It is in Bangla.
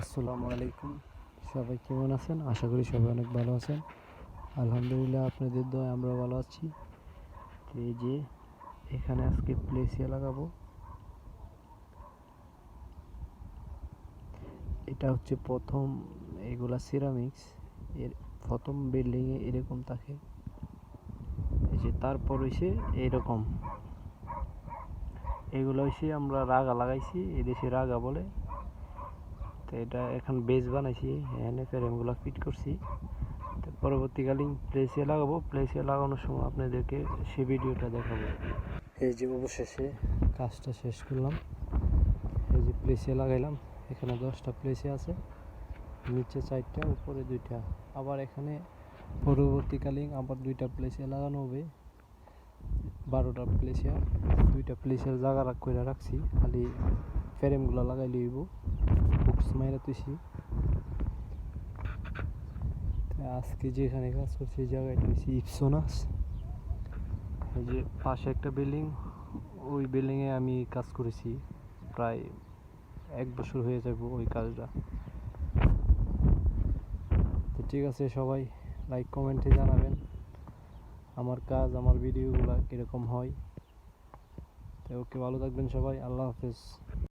আসসালামু আলাইকুম। সবাই কেমন আছেন? আশা করি সবাই অনেক ভালো আছেন। আলহামদুলিল্লাহ, আপনাদের দয়ায় আমরা ভালো আছি। তো এই যে এখানে আজকে প্লেসিয়া লাগাবো। এটা হচ্ছে প্রথম, এগুলা সিরামিক্স এর প্রথম বিল্ডিংয়ে এরকম থাকে। এই যে তারপর হইছে এইরকম, এগুলো হইছে আমরা রাগা লাগাইছি, এদেশে রাগা বলে। তো এটা এখন বেস বানাইছি, এখানে ফ্রেমগুলো ফিট করছি। তো পরবর্তীকালীন প্লেসিয়া লাগাবো, প্লেসিয়া লাগানোর সময় আপনাদেরকে সে ভিডিওটা দেখাবো। এই যে অবশেষে কাজটা শেষ করলাম। এই যে প্লেসিয়া লাগাইলাম, এখানে 10টা প্লেসিয়া আছে, নিচে 4টা, উপরে 2টা। আবার এখানে পরবর্তীকালীন আবার 2টা প্লেসিয়া লাগানো হবে, 12টা প্লেসিয়া। 2টা প্লেসিয়ার জায়গা করে রাখছি, খালি ফ্রেমগুলো লাগাই লইব। বুকস মাইরা তুইছি। আজকে যেখানে কাজ করছি এই জায়গাটা হচ্ছে ইপসোনাস। এই যে পাশে একটা বিল্ডিং, ওই বিল্ডিংয়ে আমি কাজ করেছি প্রায় 1 বছর হয়ে যাব ওই কাজটা। তো ঠিক আছে, সবাই লাইক কমেন্টে জানাবেন আমার কাজ, আমার ভিডিওগুলো কীরকম হয়। তো ওকে, ভালো থাকবেন সবাই, আল্লাহ হাফেজ।